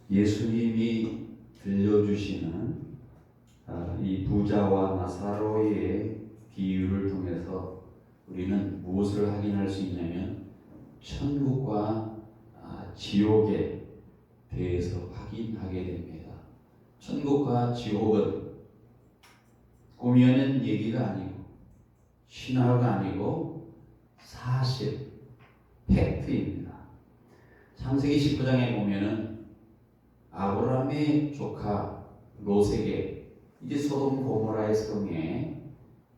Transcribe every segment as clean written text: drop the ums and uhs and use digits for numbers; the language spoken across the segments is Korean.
예수님이 들려주시는 이 부자와 나사로의 비유를 통해서 우리는 무엇을 확인할 수 있냐면 천국과 지옥에 대해서 확인하게 됩니다. 천국과 지옥은 꾸며낸 얘기가 아니고 신화가 아니고 사실, 팩트입니다. 창세기 19장에 보면은 아브라함의 조카 롯에게 이제 소돔 고모라의 성에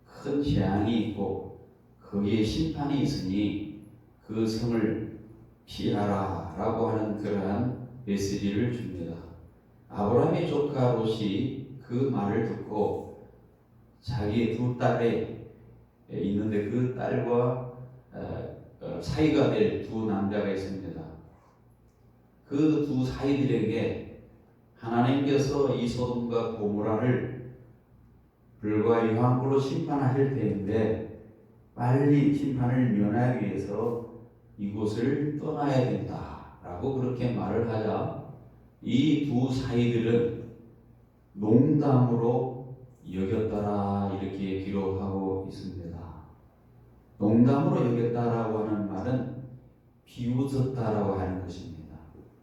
큰 재앙이 있고 거기에 심판이 있으니 그 성을 피하라 라고 하는 그러한 메시지를 줍니다. 아브라함의 조카 롯이 그 말을 듣고 자기의 두 딸에 있는데 그 딸과 사이가 될 두 남자가 있습니다. 그 두 사이들에게 하나님께서 이 소돔과 고모라를 불과 유황불로 심판하실 때인데 빨리 심판을 면하기 위해서 이곳을 떠나야 된다라고 그렇게 말을 하자 이 두 사이들은 농담으로 여겼더라 이렇게 기록하고 있습니다. 농담으로 여겼다라고 하는 말은 비웃었다라고 하는 것입니다.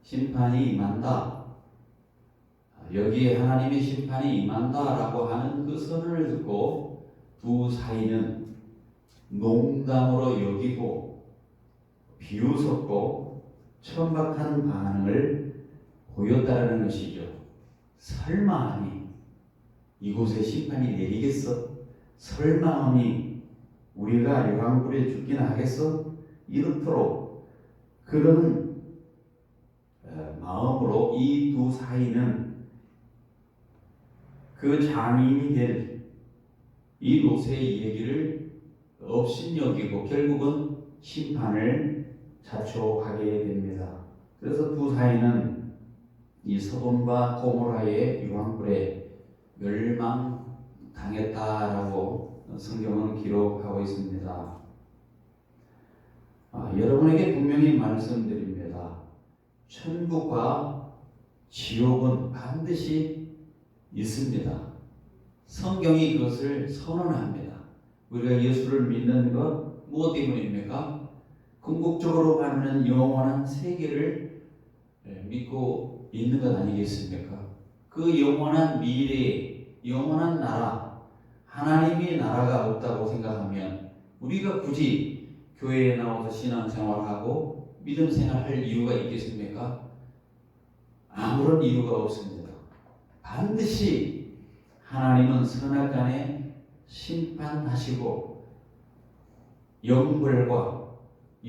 심판이 임한다. 여기에 하나님의 심판이 임한다라고 하는 그 선언을 듣고 두 사이는 농담으로 여기고 비웃었고 천박한 반응을 보였다라는 것이죠. 설마하니 이곳에 심판이 내리겠어? 설마하니 우리가 유황불에 죽기나 하겠어? 이렇도록 그런 마음으로 이 두 사이는 그 장인이 될 이 롯의 얘기를 업신여기고 결국은 심판을 자초하게 됩니다. 그래서 두 사이는 이 소돔과 고모라의 유황불에 멸망당했다라고 성경은 기록하고 있습니다. 여러분에게 분명히 말씀드립니다. 천국과 지옥은 반드시 있습니다. 성경이 그것을 선언합니다. 우리가 예수를 믿는 것 무엇 때문입니까? 궁극적으로 받는 영원한 세계를 믿고 있는 것 아니겠습니까? 그 영원한 미래, 영원한 나라, 하나님의 나라가 없다고 생각하면 우리가 굳이 교회에 나와서 신앙생활하고 믿음 생활할 이유가 있겠습니까? 아무런 이유가 없습니다. 반드시 하나님은 선악간에 심판하시고 영벌과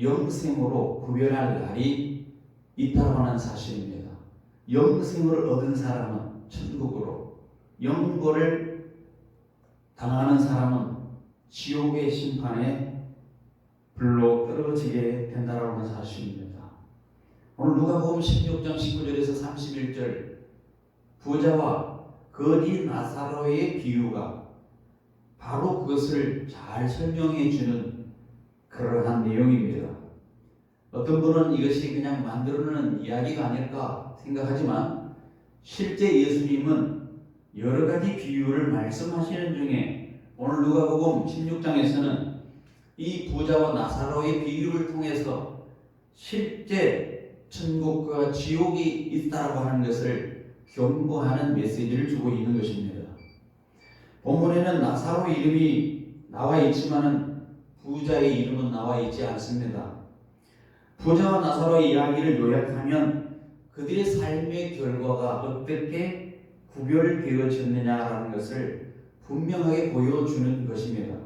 영생으로 구별할 날이 있다고 하는 사실입니다. 영생을 얻은 사람은 천국으로, 영벌을 당하는 사람은 지옥의 심판에 불로 떨어지게 된다라고 하는 사실입니다. 오늘 누가복음 16장 19절에서 31절 부자와 거지 나사로의 비유가 바로 그것을 잘 설명해 주는 그러한 내용입니다. 어떤 분은 이것이 그냥 만들어내는 이야기가 아닐까 생각하지만 실제 예수님은 여러 가지 비유를 말씀하시는 중에 오늘 누가복음 16장에서는 이 부자와 나사로의 비유를 통해서 실제 천국과 지옥이 있다고 하는 것을 경고하는 메시지를 주고 있는 것입니다. 본문에는 나사로 이름이 나와 있지만 부자의 이름은 나와 있지 않습니다. 부자와 나사로의 이야기를 요약하면 그들의 삶의 결과가 어떻게 구별되어졌느냐라는 것을 분명하게 보여주는 것입니다.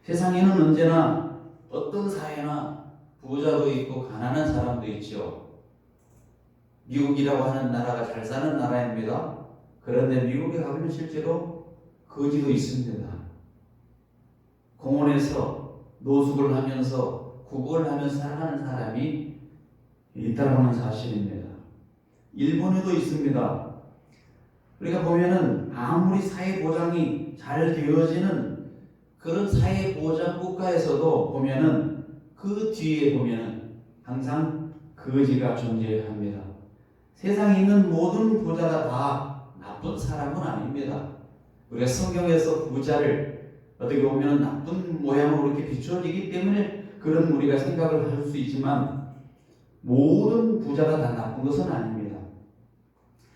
세상에는 언제나 어떤 사회나 부자도 있고 가난한 사람도 있죠. 미국이라고 하는 나라가 잘 사는 나라입니다. 그런데 미국에 가면 실제로 거지도 있습니다. 공원에서 노숙을 하면서 구걸을 하면서 살아가는 사람이 있다고 하는 사실입니다. 일본에도 있습니다. 우리가 보면은 아무리 사회 보장이 잘 되어지는 그런 사회 보장 국가에서도 보면은 그 뒤에 보면은 항상 거지가 존재합니다. 세상에 있는 모든 부자가 다 나쁜 사람은 아닙니다. 우리가 성경에서 부자를 어떻게 보면 나쁜 모양으로 이렇게 비춰지기 때문에 그런 우리가 생각을 할 수 있지만 모든 부자가 다 나쁜 것은 아닙니다.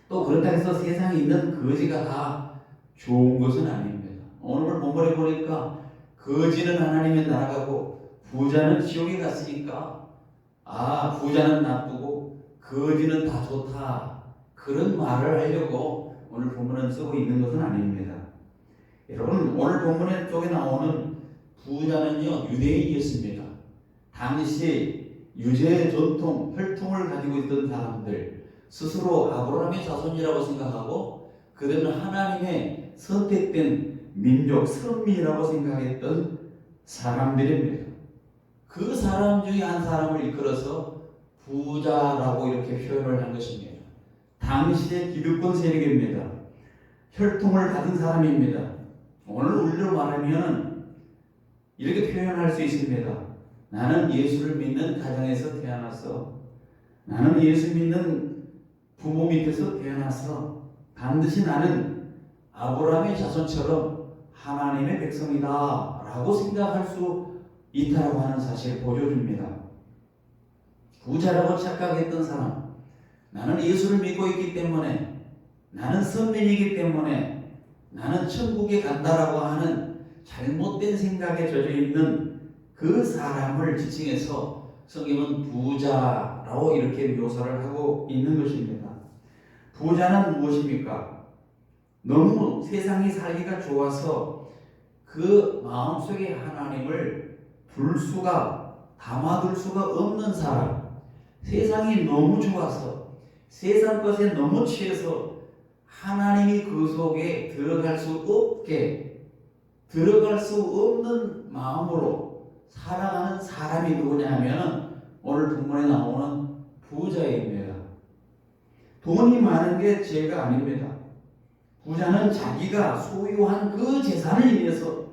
또 그렇다 해서 세상에 있는 거지가 다 좋은 것은 아닙니다. 오늘 본문에 보니까 거지는 하나님의 나라가고 부자는 지옥에 갔으니까 부자는 나쁘고 거지는 다 좋다, 그런 말을 하려고 오늘 본문은 쓰고 있는 것은 아닙니다. 여러분, 오늘 본문에 쪽에 나오는 부자는요, 유대인이었습니다. 당시 유대 전통, 혈통을 가지고 있던 사람들, 스스로 아브라함의 자손이라고 생각하고 그들은 하나님의 선택된 민족, 선민이라고 생각했던 사람들입니다. 그 사람 중에 한 사람을 이끌어서 부자라고 이렇게 표현을 한 것입니다. 당시의 기득권 세력입니다. 혈통을 받은 사람입니다. 오늘 우리로 말하면 이렇게 표현할 수 있습니다. 나는 예수를 믿는 가정에서 태어났어. 나는 예수 믿는 부모 밑에서 태어났어. 반드시 나는 아브라함의 자손처럼 하나님의 백성이다 라고 생각할 수 있다라고 하는 사실을 보여줍니다. 부자라고 착각했던 사람, 나는 예수를 믿고 있기 때문에, 나는 선민이기 때문에 나는 천국에 간다라고 하는 잘못된 생각에 젖어 있는 그 사람을 지칭해서 성경은 부자라고 이렇게 묘사를 하고 있는 것입니다. 부자는 무엇입니까? 너무 세상이 살기가 좋아서 그 마음속에 하나님을 담아둘 수가 없는 사람, 세상이 너무 좋아서 세상 것에 너무 취해서 하나님이 그 속에 들어갈 수 없는 마음으로 살아가는 사람이 누구냐 하면 오늘 본문에 나오는 부자입니다. 돈이 많은 게 죄가 아닙니다. 부자는 자기가 소유한 그 재산을 인해서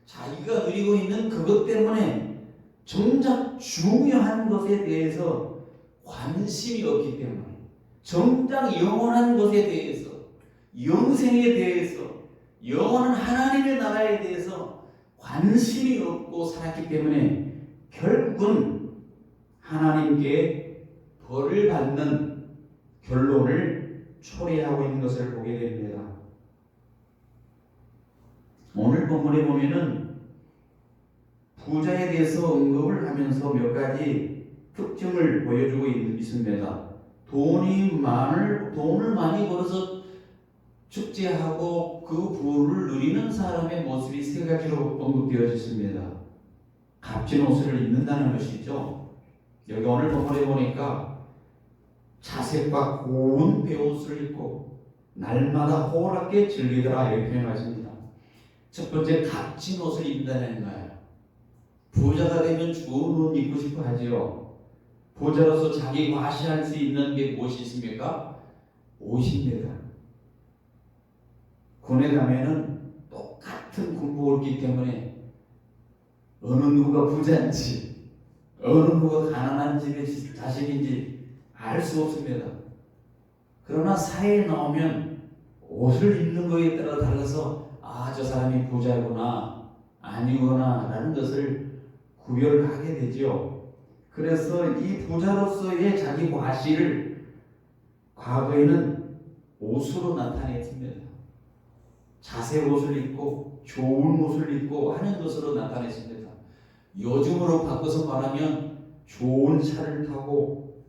자기가 누리고 있는 그것 때문에 정작 중요한 것에 대해서 관심이 없기 때문에, 정작 영원한 것에 대해서, 영생에 대해서, 영원한 하나님의 나라에 대해서 관심이 없고 살았기 때문에 결국은 하나님께 벌을 받는 결론을 초래하고 있는 것을 보게 됩니다. 오늘 본문에 보면은 부자에 대해서 언급을 하면서 몇 가지 특징을 보여주고 있습니다. 돈을 많이 벌어서 축제하고 그 부를 누리는 사람의 모습이 세 가지로 언급되어 있습니다. 값진 옷을 입는다는 것이죠. 여기 오늘 본문에 보니까 자색과 고운 베옷을 입고 날마다 호락게 즐기더라 이렇게 표현하십니다. 첫 번째, 값진 옷을 입는다는 거예요. 부자가 되면 좋은 옷 입고 싶어 하지요. 부자로서 자기 과시할 수 있는 게 무엇이 있습니까? 옷입니다. 군에 가면은 똑같은 군복을 입기 때문에 어느 누가 부자인지 어느 누가 가난한 집의 자식인지 알 수 없습니다. 그러나 사회에 나오면 옷을 입는 것에 따라 달라서 저 사람이 부자구나 아니구나 라는 것을 구별하게 되죠. 그래서 이 부자로서의 자기 과시를 과거에는 옷으로 나타냈습니다. 자색 옷을 입고 좋은 옷을 입고 하는 것으로 나타냈습니다. 요즘으로 바꿔서 말하면 좋은 차를 타고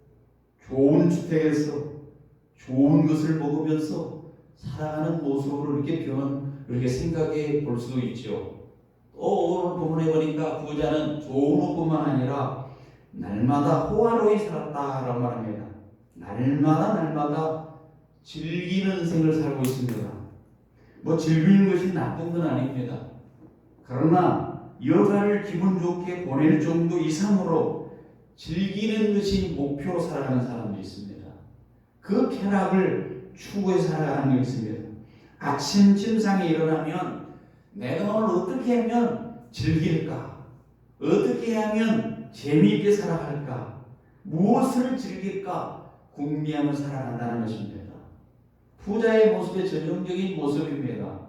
좋은 주택에서 좋은 것을 먹으면서 살아가는 모습으로 이렇게 생각해 볼 수도 있죠. 또 오늘 본문에 보니까 부자는 좋은 옷뿐만 아니라 날마다 호화로이 살았다라고 말합니다. 날마다 즐기는 생을 살고 있습니다. 즐기는 것이 나쁜 건 아닙니다. 그러나 여가를 기분 좋게 보낼 정도 이상으로 즐기는 것이 목표로 살아가는 사람도 있습니다. 그 쾌락을 추구해 살아가는 게 있습니다. 아침 침상에 일어나면 내가 오늘 어떻게 하면 즐길까? 어떻게 하면 재미있게 살아갈까? 무엇을 즐길까? 궁리함을 살아간다는 것입니다. 부자의 모습의 전형적인 모습입니다.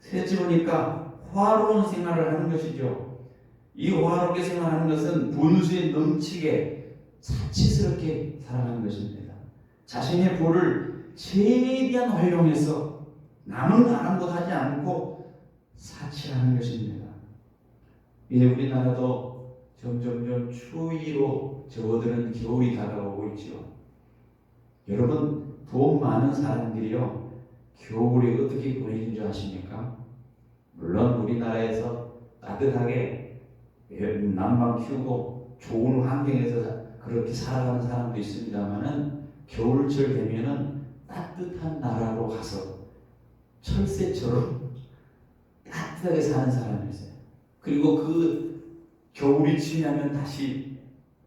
셋째 보니까 화로운 생활을 하는 것이죠. 이 화롭게 생활하는 것은 분수에 넘치게 사치스럽게 살아가는 것입니다. 자신의 부를 최대한 활용해서 남은 아랑곳하지 않고 사치하는 것입니다. 이제 우리나라도 점점점 추위로 저어드는 겨울이 다가오고 있죠. 여러분, 돈 많은 사람들이요, 겨울에 어떻게 보내는 줄 아십니까? 물론 우리나라에서 따뜻하게 난방 키우고 좋은 환경에서 그렇게 살아가는 사람도 있습니다만은 겨울철 되면은 따뜻한 나라로 가서 철새처럼 따뜻하게 사는 사람이 있어요. 그리고 그 겨울이 지나면 다시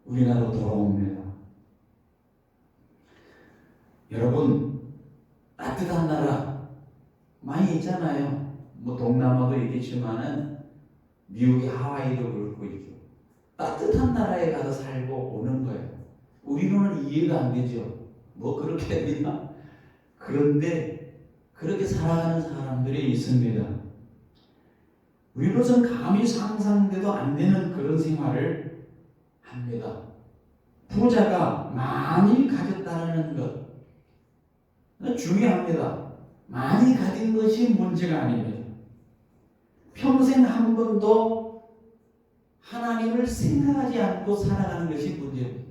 우리나라로 돌아옵니다. 여러분, 따뜻한 나라 많이 있잖아요. 뭐 동남아도 있겠지만은 미국의 하와이도 그렇고 있죠. 따뜻한 나라에 가서 살고 오는 거예요. 우리는 이해가 안 되죠. 뭐 그렇게 되나? 그런데 그렇게 살아가는 사람들이 있습니다. 우리로서는 감히 상상돼도 안 되는 그런 생활을 합니다. 부자가 많이 가졌다는 것 중요합니다. 많이 가진 것이 문제가 아닙니다. 평생 한 번도 하나님을 생각하지 않고 살아가는 것이 문제입니다.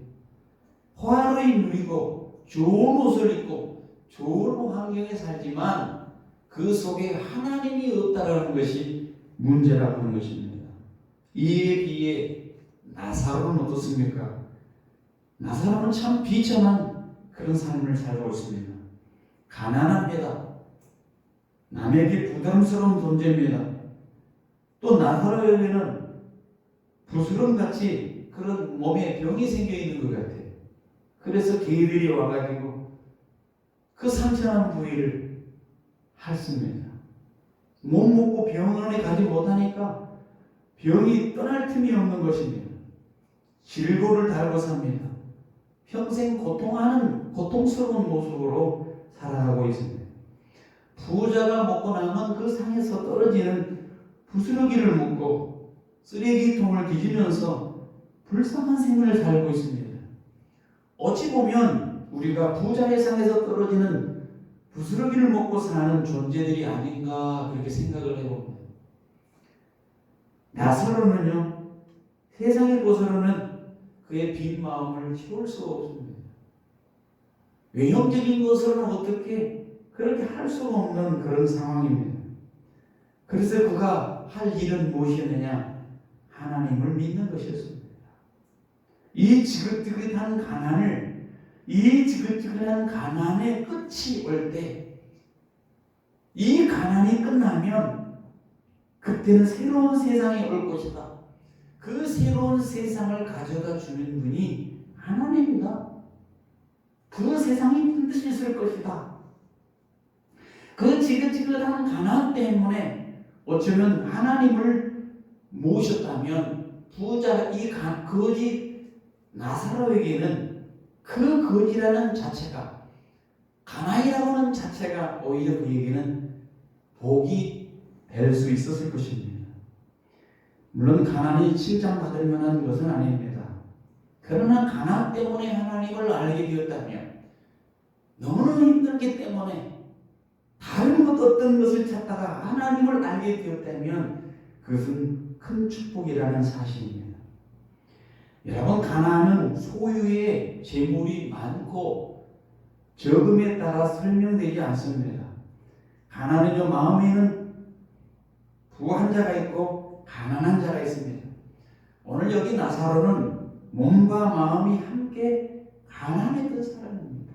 화로에 누리고 좋은 옷을 입고 좋은 환경에 살지만 그 속에 하나님이 없다라는 것이 문제라고 하는 것입니다. 이에 비해 나사로는 어떻습니까? 나사로는 참 비참한 그런 삶을 살고 있습니다. 가난합니다. 남에게 부담스러운 존재입니다. 또 나사로에게는 부스럼같이 그런 몸에 병이 생겨 있는 것 같아요. 그래서 개들이 와가지고 그 상처난 부위를 핥습니다. 못 먹고 병원에 가지 못하니까 병이 떠날 틈이 없는 것입니다. 질고를 달고 삽니다. 평생 고통스러운 모습으로 살아가고 있습니다. 부자가 먹고 남은 그 상에서 떨어지는 부스러기를 먹고 쓰레기통을 뒤지면서 불쌍한 생을 살고 있습니다. 어찌 보면 우리가 부자의 상에서 떨어지는 부스러기를 먹고 사는 존재들이 아닌가 그렇게 생각을 해봅니다. 나사로는요, 세상의 것으로는 그의 빈 마음을 채울 수가 없습니다. 외형적인 것으로는 어떻게 그렇게 할 수가 없는 그런 상황입니다. 그래서 그가 할 일은 무엇이었느냐? 하나님을 믿는 것이었습니다. 이 지긋지긋한 가난의 끝이 올 때, 이 가난이 끝나면 그때는 새로운 세상이 올 것이다. 그 새로운 세상을 가져다 주는 분이 하나님이다. 그 세상이 반드시 있을 것이다. 그 지긋지긋한 가난 때문에 어쩌면 하나님을 모셨다면 부자 이 거지 나사로에게는 그 거지라는 자체가, 가난이라고 하는 자체가 오히려 그에게는 복이 될 수 있었을 것입니다. 물론 가난이 칭찬받을 만한 것은 아닙니다. 그러나 가난 때문에 하나님을 알게 되었다면, 너무너무 힘들기 때문에 다른 것 어떤 것을 찾다가 하나님을 알게 되었다면 그것은 큰 축복이라는 사실입니다. 여러분, 가난은 소유의 재물이 많고 적음에 따라 설명되지 않습니다. 가난은요, 마음에는 부한 자가 있고 가난한 자가 있습니다. 오늘 여기 나사로는 몸과 마음이 함께 가난했던 사람입니다.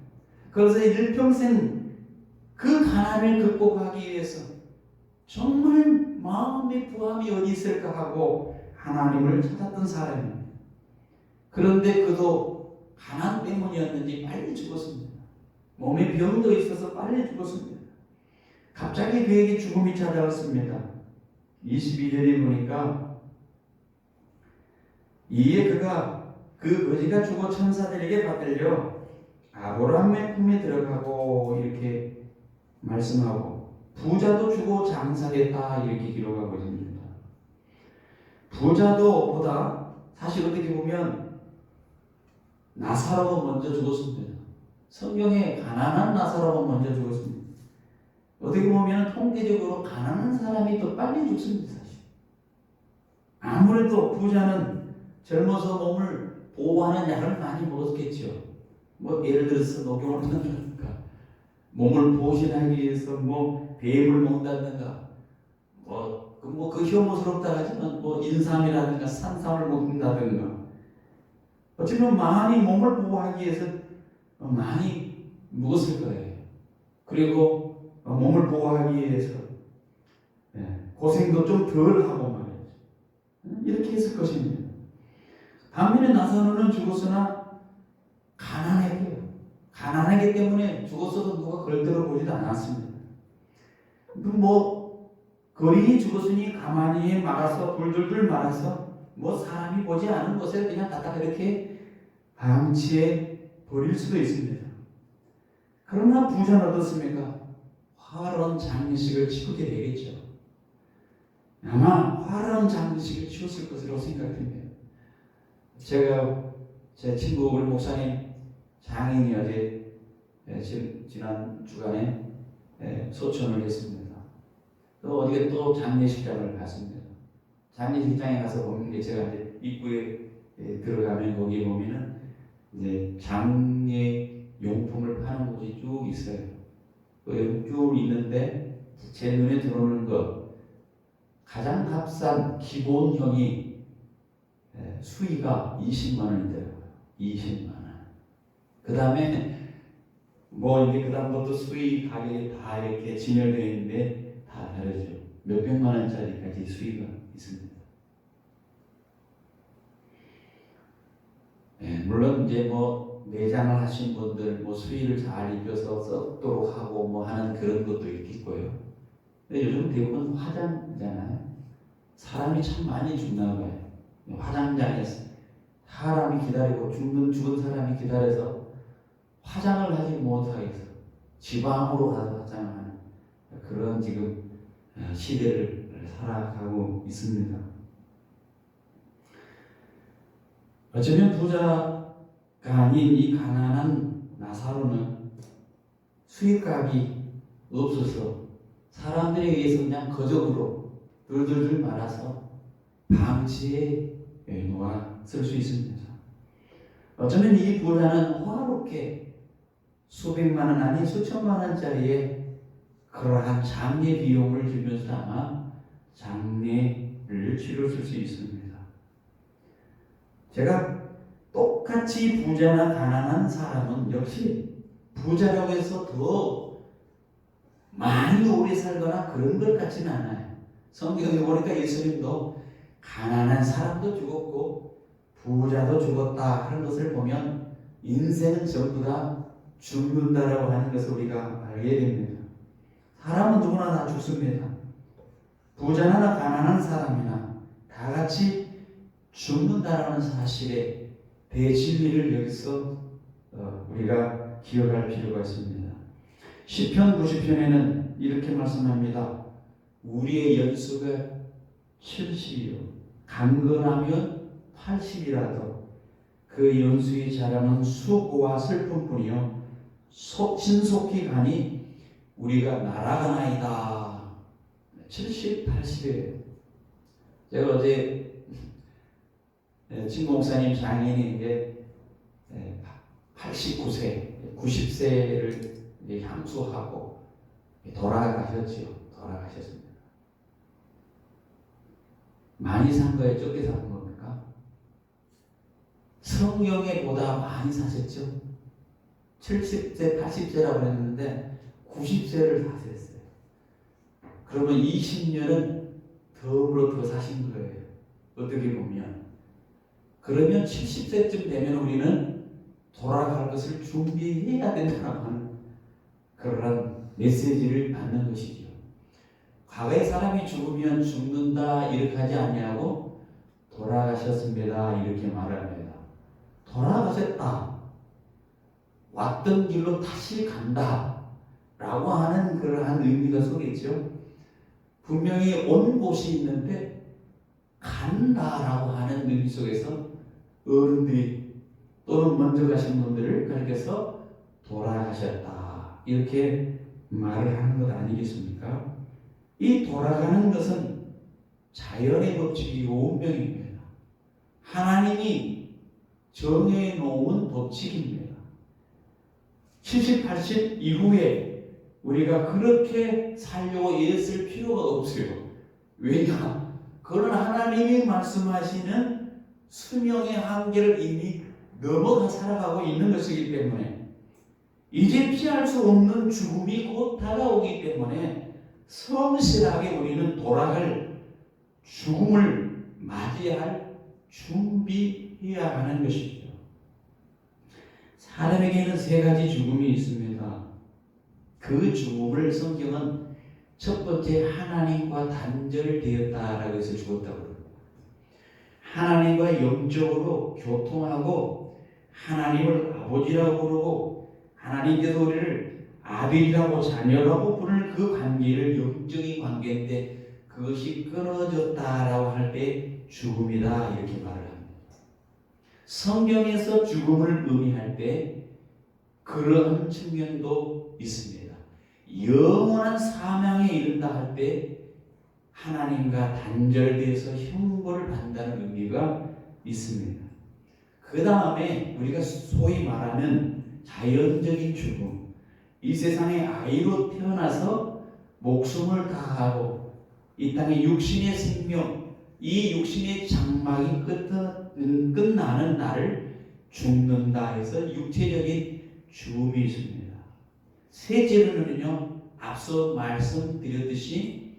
그래서 일평생 그 가난을 극복하기 위해서 정말 마음의 부함이 어디 있을까 하고 하나님을 찾았던 사람입니다. 그런데 그도 가난 때문이었는지 빨리 죽었습니다. 몸에 병도 있어서 빨리 죽었습니다. 갑자기 그에게 죽음이 찾아왔습니다. 22절에 보니까 이에 그가 그 거지가 죽어 천사들에게 받들려 아브라함의 품에 들어가고 이렇게 말씀하고 부자도 주고 장사했다 이렇게 기록하고 있습니다. 부자도 보다 사실 어떻게 보면 나사로가 먼저 죽었습니다. 성경에 가난한 나사로가 먼저 죽었습니다. 어떻게 보면 통계적으로 가난한 사람이 더 빨리 죽습니다. 사실. 아무래도 부자는 젊어서 몸을 보호하는 약을 많이 먹었겠죠. 뭐 예를 들어서 녹용을 먹는다든가 몸을 보신하기 위해서 뭐 배임을 먹는다든가 그 혐오스럽다 하지만 뭐 인삼이라든가 산삼을 먹는다든가 어쩌면 많이 몸을 보호하기 위해서 많이 먹었을 거예요. 그리고 몸을 보호하기 위해서 고생도 좀 덜 하고 말이죠. 이렇게 했을 것입니다. 반면에 나사로는 죽었으나 가난했고요. 가난하기 때문에 죽었어도 누가 걸들어 보지도 않았습니다. 뭐 거린이 죽었으니 가만히 막아서 불들들 말아서 뭐 사람이 보지 않은 곳에 그냥 갖다가 이렇게 방치해 버릴 수도 있습니다. 그러나 부자는 어떻습니까? 화려한 장례식을 치르게 되겠죠. 아마 화려한 장례식을 치렀을 것이라고 생각됩니다. 제가 제 친구 우리 목사님 장인이 어제 지난 주간에 소천을 했습니다. 또 어디에 또 장례식장을 갔습니다. 장례식장에 가서 보는 게 제가 이제 입구에 들어가면 거기 보면은 이제 장례 용품을 파는 곳이 쭉 있어요. 그 쭉 있는데 제 눈에 들어오는 것 가장 값싼 기본형이 수위가 20만 원이더라고요. 20만 원. 그 다음에 뭐 이제 그 다음부터 수위 가격이 다 이렇게 진열되어 있는데 다 다르죠. 몇백만 원짜리까지 수위가 있습니다. 물론 이제 뭐 매장을 하신 분들 뭐 수위를 잘 입혀서 썩도록 하고 뭐 하는 그런 것도 있겠고요. 근데 요즘 대부분 화장이잖아요. 사람이 참 많이 죽나 봐요. 화장장에서 사람이 기다리고 죽은 사람이 기다려서 화장을 하지 못하겠어. 지방으로 가서 화장을 하는 그런 지금 시대를 살아가고 있습니다. 어쩌면 부자가 아닌 이 가난한 나사로는 수익값이 없어서 사람들에 의해서 그냥 거적으로 들들들 말아서 방치에 놓았을 수 있습니다. 어쩌면 이 부자는 화롭게 수백만 원 아니 수천만 원짜리의 그러한 장례 비용을 주면서 아마 장례를 치렀을 수 있습니다. 제가 똑같이 부자나 가난한 사람은 역시 부자라고 해서 더 많이 오래 살거나 그런 것 같지는 않아요. 성경에 보니까 예수님도 가난한 사람도 죽었고 부자도 죽었다 하는 것을 보면 인생은 전부 다 죽는다라고 하는 것을 우리가 알게 됩니다. 사람은 누구나 다 죽습니다. 부자나 가난한 사람이나 다 같이 죽는다라는 사실에 대진리를 여기서 우리가 기억할 필요가 있습니다. 시편 90편에는 이렇게 말씀합니다. 우리의 연수가 70이요 강건하면 80이라도 그 연수에 자라는 수고와 슬픔뿐이요 신속히 가니 우리가 날아가나이다. 70, 80이에요. 제가 어제 진 목사님 장인이 89세, 90세를 향수하고 돌아가셨지요. 돌아가셨습니다. 많이 산 거예요? 적게 산 겁니까? 성경에 보다 많이 사셨죠? 70세, 80세라고 했는데 90세를 사셨어요. 그러면 20년은 더불어 더 사신 거예요. 어떻게 보면. 그러면 70세쯤 되면 우리는 돌아갈 것을 준비해야 된다고 하는 그런 메시지를 받는 것이죠. 과거에 사람이 죽으면 죽는다 이렇게 하지 않냐고 돌아가셨습니다 이렇게 말합니다. 돌아가셨다. 왔던 길로 다시 간다 라고 하는 그러한 의미가 속에 있죠. 분명히 온 곳이 있는데 간다라고 하는 의미 속에서 어른들이 또는 먼저 가신 분들을 가리켜서 돌아가셨다 이렇게 말을 하는 것 아니겠습니까? 이 돌아가는 것은 자연의 법칙이고 운명입니다. 하나님이 정해놓은 법칙입니다. 70, 80 이후에 우리가 그렇게 살려고 애쓸 필요가 없어요. 왜냐? 그건 하나님이 말씀하시는 수명의 한계를 이미 넘어가 살아가고 있는 것이기 때문에 이제 피할 수 없는 죽음이 곧 다가오기 때문에 성실하게 우리는 돌아갈 죽음을 맞이할 준비해야 하는 것이죠. 사람에게는 세 가지 죽음이 있습니다. 그 죽음을 성경은 첫 번째 하나님과 단절되었다라고 해서 죽었다고 합니다. 하나님과 영적으로 교통하고 하나님을 아버지라고 부르고 하나님께서 우리를 아들이라고 자녀라고 부르는 그 관계를 영적인 관계인데 그것이 끊어졌다라고 할 때 죽음이다 이렇게 말을 합니다. 성경에서 죽음을 의미할 때 그런 측면도 있습니다. 영원한 사망에 이른다 할 때 하나님과 단절돼서 형벌을 받는다는 의미가 있습니다. 그 다음에 우리가 소위 말하는 자연적인 죽음, 이 세상에 아이로 태어나서 목숨을 다하고 이 땅의 육신의 생명, 이 육신의 장막이 끝나는 날을 죽는다 해서 육체적인 죽음이 있습니다. 셋째로는요, 앞서 말씀드렸듯이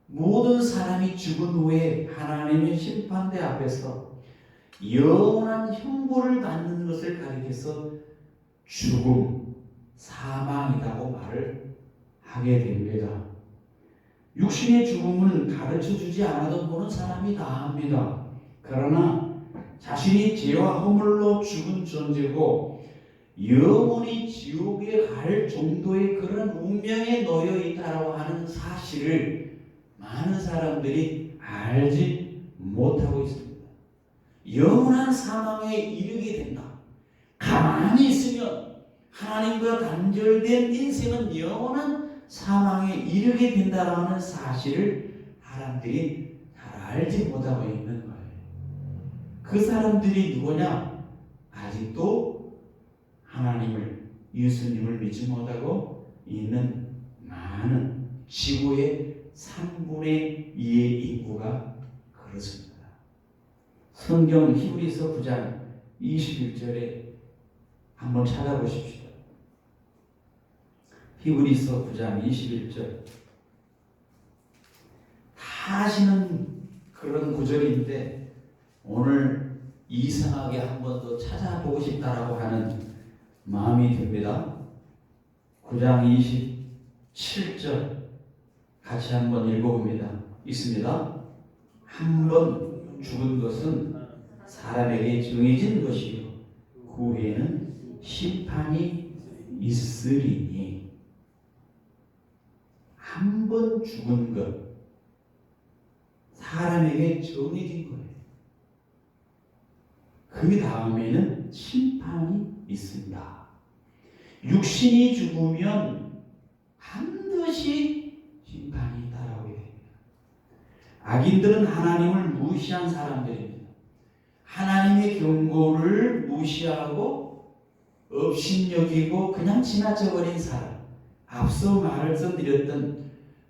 모든 사람이 죽은 후에 하나님의 심판대 앞에서 영원한 형벌을 받는 것을 가리켜서 죽음, 사망이라고 말을 하게 됩니다. 육신의 죽음은 가르쳐 주지 않아도 보는 사람이 다 합니다. 그러나 자신이 죄와 허물로 죽은 존재고 영원히 지옥에 갈 정도의 그런 운명에 놓여 있다고 하는 사실을 많은 사람들이 알지 못하고 있습니다. 영원한 사망에 이르게 된다. 가만히 있으면 하나님과 단절된 인생은 영원한 사망에 이르게 된다는 사실을 사람들이 잘 알지 못하고 있는 거예요. 그 사람들이 누구냐? 아직도 하나님을, 예수님을 믿지 못하고 있는 많은 지구의 3분의 2의 인구가 그렇습니다. 성경 히브리서 9장 21절에 한번 찾아보십시오. 히브리서 9장 21절. 다 아시는 그런 구절인데 오늘 이상하게 한 번 더 찾아보고 싶다라고 하는 마음이 듭니다. 9장 27절 같이 한번 읽어봅니다. 있습니다. 한 번 죽은 것은 사람에게 정해진 것이요 그 후에는 심판이 있으리니. 한 번 죽은 것 사람에게 정해진 거예요. 그 다음에는 심판이 있습니다. 육신이 죽으면 반드시 심판이 따라오게 됩니다. 악인들은 하나님을 무시한 사람들입니다. 하나님의 경고를 무시하고 업신여기고 그냥 지나쳐버린 사람. 앞서 말씀드렸던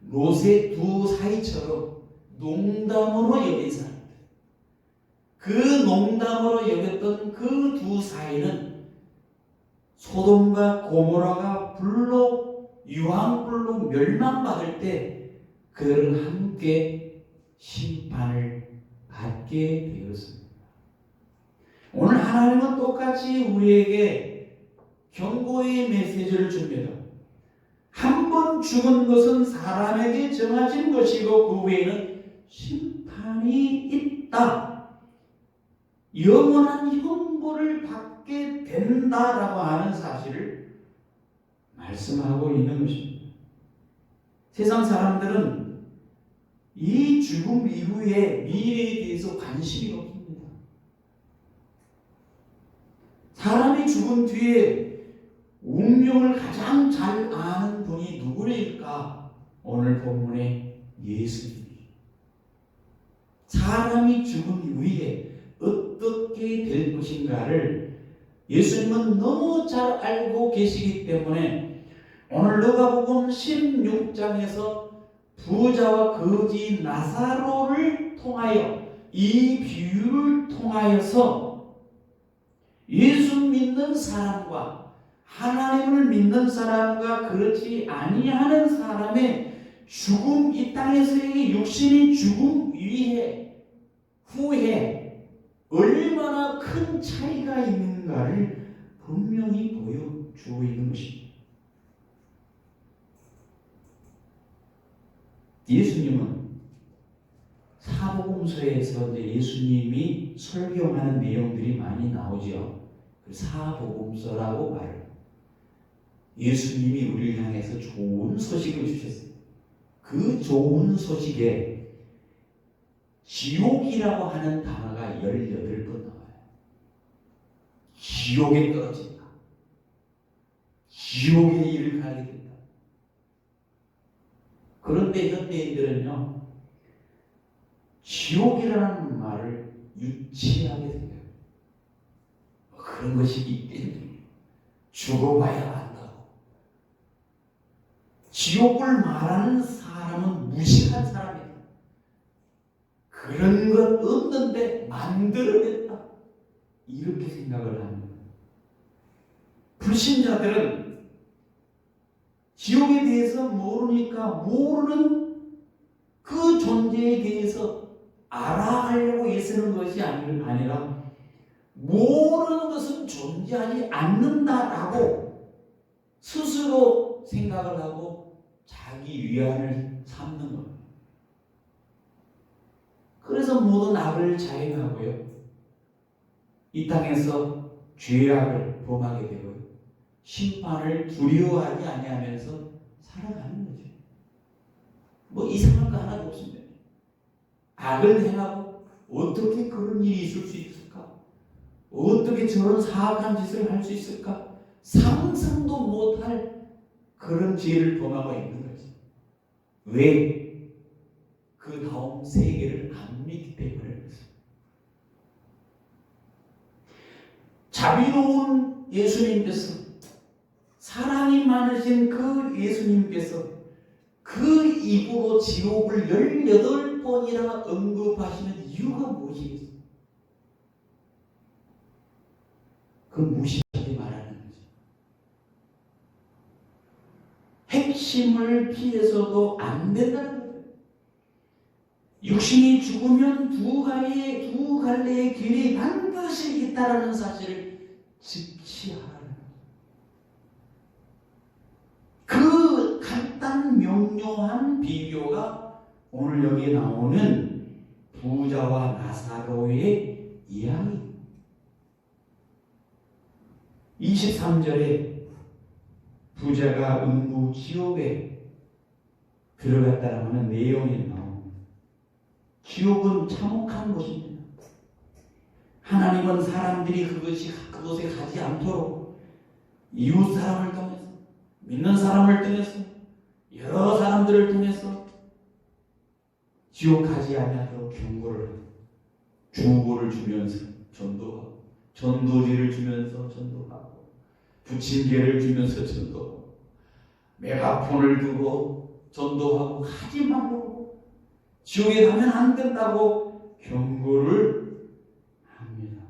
롯의 두 사이처럼 농담으로 여긴 사람들. 그 농담으로 여겼던 그 두 사이는 소돔과 고모라가 불로 유황불로 멸망받을 때 그들은 함께 심판을 받게 되었습니다. 오늘 하나님은 똑같이 우리에게 경고의 메시지를 줍니다. 한 번 죽은 것은 사람에게 정해진 것이고 그 후에는 심판이 있다. 영원한 형벌을 받게 받게 된다라고 하는 사실을 말씀하고 있는 것입니다. 세상 사람들은 이 죽음 이후의 미래에 대해서 관심이 없습니다. 사람이 죽은 뒤에 운명을 가장 잘 아는 분이 누구일까? 오늘 본문의 예수님. 사람이 죽은 이후에 어떻게 될 것인가를 예수님은 너무 잘 알고 계시기 때문에 오늘 누가복음 16장에서 부자와 거지 나사로를 통하여 이 비유를 통하여서 예수 믿는 사람과 하나님을 믿는 사람과 그렇지 아니하는 사람의 죽음, 이 땅에서의 육신의 죽음 후에 얼마나 큰 차이가 있는가를 분명히 보여주고 있는 것입니다. 예수님은 사복음서에서 이제 예수님이 설교하는 내용들이 많이 나오죠. 사복음서라고 말해요. 예수님이 우리를 향해서 좋은 소식을 주셨어요. 그 좋은 소식에 지옥이라고 하는 단어가 18번 나와요. 지옥에 떨어진다. 지옥의 일을 가게 된다. 그런데 현대인들은요, 지옥이라는 말을 유치하게 생각해요. 그런 것이 있겠니? 죽어봐야 안다고. 지옥을 말하는 사람은 무식한 사람이다. 그런 것 없는데 만들어냈다. 이렇게 생각을 합니다. 불신자들은 지옥에 대해서 모르니까 모르는 그 존재에 대해서 알아가려고 애쓰는 것이 아니라 모르는 것은 존재하지 않는다라고 스스로 생각을 하고 자기 위안을 삼는 겁니다. 그래서 모든 악을 자행하고요, 이 땅에서 죄악을 범하게 되고요, 심판을 두려워하지 아니하면서 살아가는 거죠. 뭐 이상한 거 하나도 없습니다. 악을 행하고 어떻게 그런 일이 있을 수 있을까? 어떻게 저런 사악한 짓을 할 수 있을까? 상상도 못할 그런 죄를 범하고 있는 거죠. 왜? 그 다음 세계를 안 믿기 때문에 그렇습니다. 자비로운 예수님께서, 사랑이 많으신 그 예수님께서 그 입으로 지옥을 18번이나 언급하시는 이유가 무엇이겠어요? 그 무시하지 말라는 거죠. 핵심을 피해서도 안 된다는 거죠. 육신이 죽으면 두 갈래의 길이 반드시 있다라는 사실을 직시하라는 거죠. 그 간단 명료한 비교가 오늘 여기에 나오는 부자와 나사로의 이야기. 23절에 부자가 음부 지옥에 들어갔다라고 하는 내용이 나옵니다. 지옥은 참혹한 곳입니다. 하나님은 사람들이 그곳에 가지 않도록 이웃 사람을 통해서, 믿는 사람을 통해서, 여러 사람들을 통해서 지옥 가지 아니하도록 경고를 하고, 중보를 주면서 전도하고, 전도지를 주면서 전도하고, 부침개를 주면서 전도하고, 메가폰을 두고 전도하고, 하지 말고 지옥에 가면 안 된다고 경고를 합니다.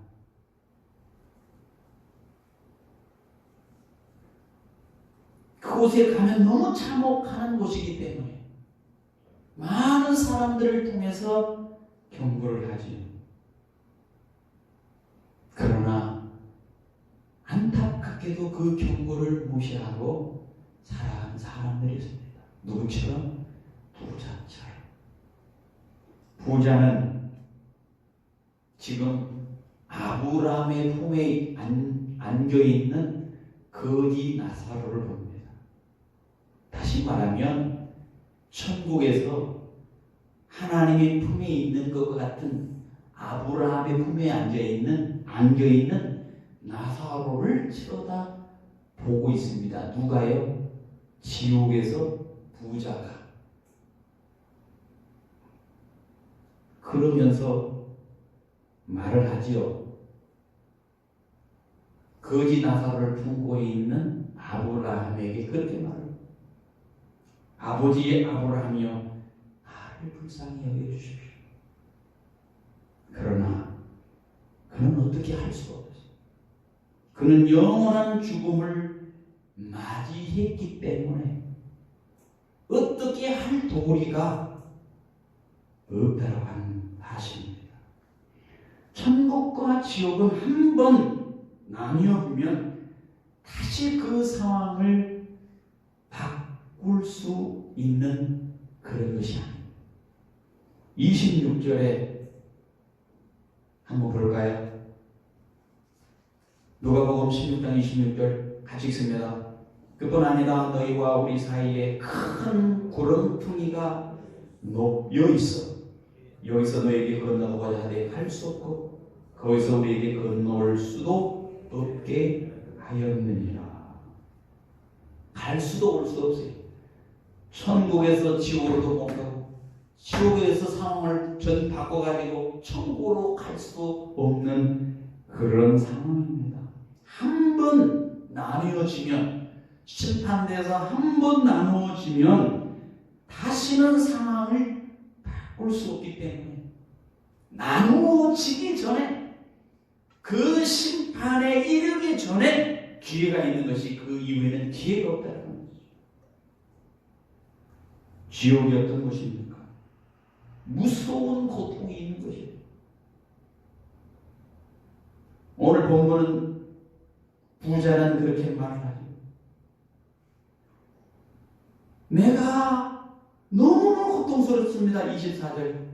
그곳에 가면 너무 참혹한 곳이기 때문에 많은 사람들을 통해서 경고를 하지. 그러나 안타깝게도 그 경고를 무시하고 살아가는 사람들이 있습니다. 누구처럼? 부자처럼. 부자는 지금 아브라함의 품에 안겨있는 거지 나사로를 봅니다. 다시 말하면 천국에서 하나님의 품에 있는 것과 같은 아브라함의 품에 안겨있는 나사로를 쳐다보고 있습니다. 누가요? 지옥에서 부자가. 그러면서 말을 하지요. 거지 나사로를 품고 있는 아브라함에게 그렇게 말해요. 아버지 아브라함이여, 나를 불쌍히 여겨주십시오. 그러나 그는 어떻게 할 수가 없어요. 그는 영원한 죽음을 맞이했기 때문에 어떻게 할 도리가 없다라고 하십니다. 천국과 지옥은 한 번 나뉘어 보면 다시 그 상황을 바꿀 수 있는 그런 것이 아닙니다. 26절에 한번 볼까요? 누가복음 16장 26절 같이 읽습니다. 그뿐 아니라 너희와 우리 사이에 큰 구렁텅이가 놓여 있어 여기서 너에게 건너고자 하되 갈 수 없고 거기서 우리에게 건너올 수도 없게 하였느니라. 갈 수도 올 수도 없어요. 천국에서 지옥으로도 못 가고 지옥에서 상황을 전 바꿔가지고 천국으로 갈 수도 없는 그런 상황입니다. 한 번 나뉘어지면 심판대에서 한 번 나누어지면 다시는 상황을 바꿀 수 없기 때문에 나누어지기 전에 그 심판에 이르기 전에 기회가 있는 것이 그 이후에는 기회가 없다는 거죠. 지옥이 어떤 것입니까? 무서운 고통이 있는 것이에요. 오늘 본문은 부자는 그렇게 말을 하죠. 내가 너무너무 고통스럽습니다. 24절.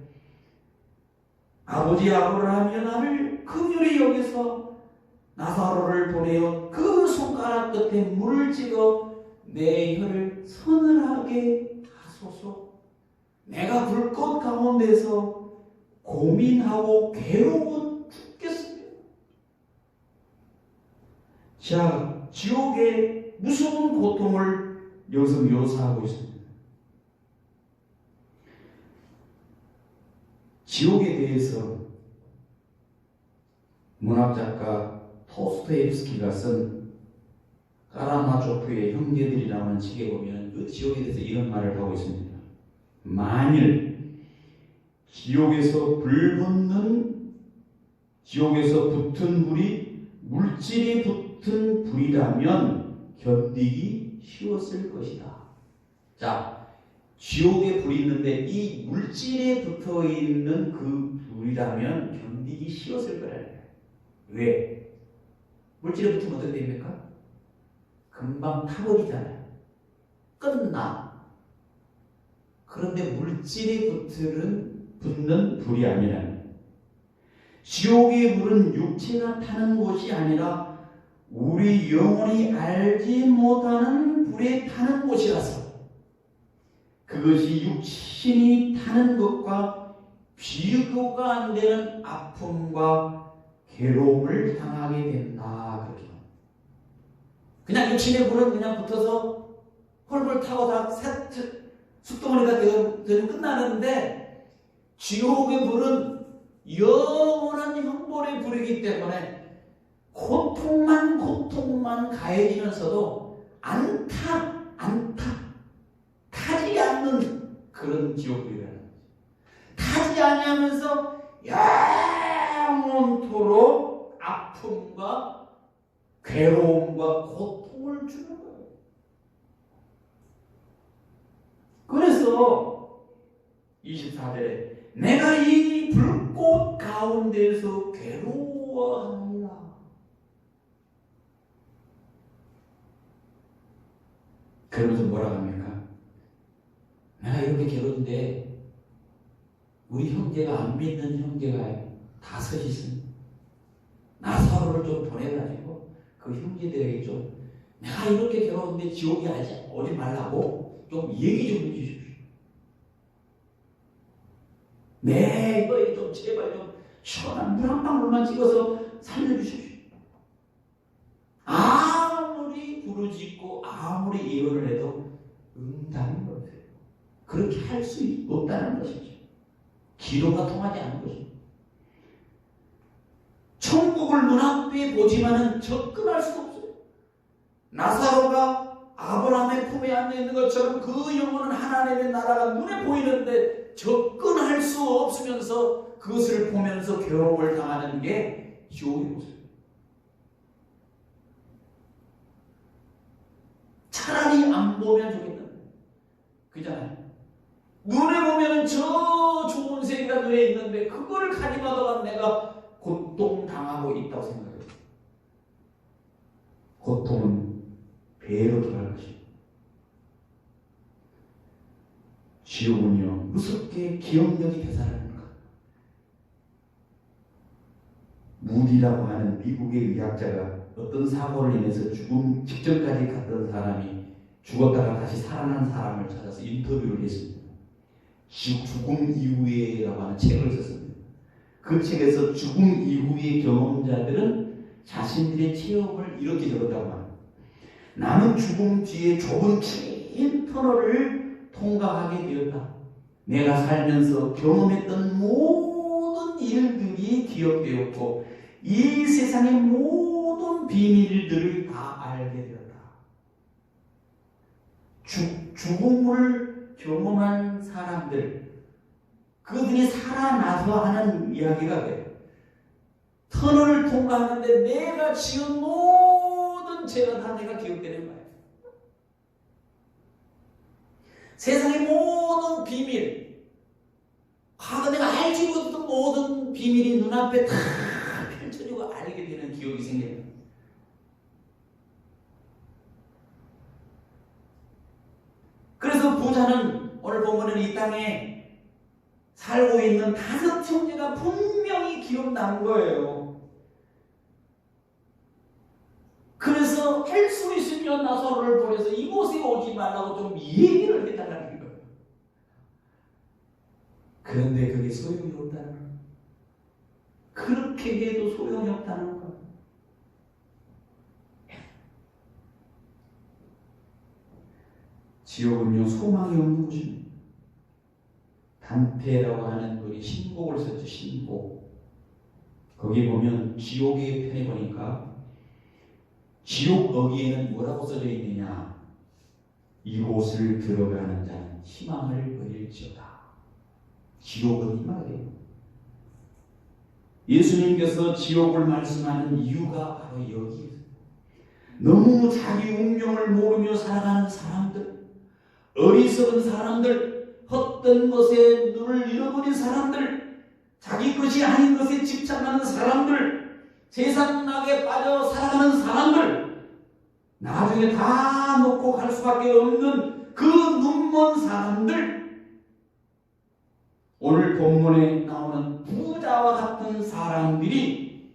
아버지 아브라함이 나를 긍휼히 여기서 나사로를 보내어 그 손가락 끝에 물을 찍어 내 혀를 서늘하게 하소서. 내가 불꽃 가운데서 고민하고 괴로워 죽겠습니다. 자, 지옥의 무서운 고통을 여기서 묘사하고 있습니다. 지옥에 대해서 문학작가 토스토옙스키가 쓴 까라마조프의 형제들이라는 책에 보면 그 지옥에 대해서 이런 말을 하고 있습니다. 만일 지옥에서 붙은 불이 물질이 붙은 불이라면 견디기 쉬웠을 것이다. 자, 지옥에 불이 있는데 이 물질에 붙어있는 그 불이라면 견디기 쉬웠을 거라는 거예요. 왜? 물질에 붙으면 어떻게 됩니까? 금방 타버리잖아요. 끝나. 그런데 물질에 붙는 불이 아니라는 거예요. 지옥의 불은 육체가 타는 곳이 아니라 우리 영혼이 알지 못하는 불에 타는 곳이라서 그것이 육신이 타는 것과 비교가 안 되는 아픔과 괴로움을 당하게 된다. 그렇게. 그냥 육신의 불은 그냥 붙어서 홀불 타고 다 숯덩어리가 되면 끝나는데 지옥의 불은 영원한 형벌의 불이기 때문에 고통만 가해지면서도 타지 않는 그런 지옥불이라는 거죠. 타지 아니하면서 영원토록 아픔과 괴로움과 고통을 주는 거예요. 그래서 24절에 내가 이 불꽃 가운데서 괴로워하노라. 그러면서 뭐라고 합니까? 내가 이렇게 괴로운데 우리 형제가 안 믿는 형제가 다섯이 있습니다. 나사로를 좀 보내가지고 그 형제들에게 좀 내가 이렇게 괴로운데 지옥에 오지 말라고 좀 얘기 좀 해주십시오. 네, 이거 좀 제발 좀 시원한 물 한 방울만 찍어서 살려주십시오. 아무리 부르짖고 아무리 예언을 해도 응답이 없어요. 그렇게 할 수 없다는 것이죠. 기도가 통하지 않는 것이죠. 천국을 눈앞에 보지만은 접근할 수 없어요. 나사로가 아브라함의 품에 앉아있는 것처럼 그 영혼은 하나님의 나라가 눈에 보이는데 접근할 수 없으면서 그것을 보면서 괴로움을 당하는 게 지옥의 모습이에요. 차라리 안 보면 좋겠다. 그잖아요. 눈에 보면 저 좋은 세계가 눈에 있는데 그거를 가리마다가 내가 고통당하고 있다고 생각해요. 고통은 배로 돌아갈 것입니다. 지옥은요 무섭게 기억력이 되살아나는 것. 무디라고 하는 미국의 의학자가 어떤 사고를 인해서 죽음 직전까지 갔던 사람이 죽었다가 다시 살아난 사람을 찾아서 인터뷰를 했습니다. 죽음 이후에라고 하는 책을 썼습니다. 그 책에서 죽음 이후의 경험자들은 자신들의 체험을 이렇게 적었다고 합니다. 나는 죽음 뒤에 좁은 긴 터널을 통과하게 되었다. 내가 살면서 경험했던 모든 일들이 기억되었고 이 세상의 모든 비밀들을 다 알게 되었다. 죽음을 경험한 사람들, 그들이 살아나서 하는 이야기가 돼요. 터널을 통과하는데 내가 지은 모든 죄가 다 내가 기억되는 거예요. 세상의 모든 비밀, 과거 내가 알지 못했던 모든 비밀이 눈앞에 다 펼쳐지고 알게 되는 기억이 생겨요. 그래서 부자는 오늘 보면은 이 땅에 살고 있는 5 형제가 분명히 기억난 거예요. 그래서 할 수 있으면 나사로를 보내서 이곳에 오지 말라고 좀 얘기를 해달라는 거예요. 그런데 그게 소용이 없다는 거예요. 그렇게 해도 소용이 없다는 거예요. 지옥은요 소망이 없는 곳입니다. 단테라고 하는 분이 신곡을 썼죠. 신곡. 거기 보면 지옥의 편에 보니까 지옥 어귀에는 뭐라고 써져 있느냐. 이곳을 들어가는 자는 희망을 버릴지어다. 지옥은 이 말이에요. 예수님께서 지옥을 말씀하는 이유가 바로 여기에요. 너무 자기 운명을 모르며 살아가는 사람들, 어리석은 사람들, 헛된 것에 눈을 잃어버린 사람들, 자기 것이 아닌 것에 집착하는 사람들, 세상 낙에 빠져 살아가는 사람들, 나중에 다 놓고 갈 수밖에 없는 그 눈먼 사람들, 오늘 본문에 나오는 부자와 같은 사람들이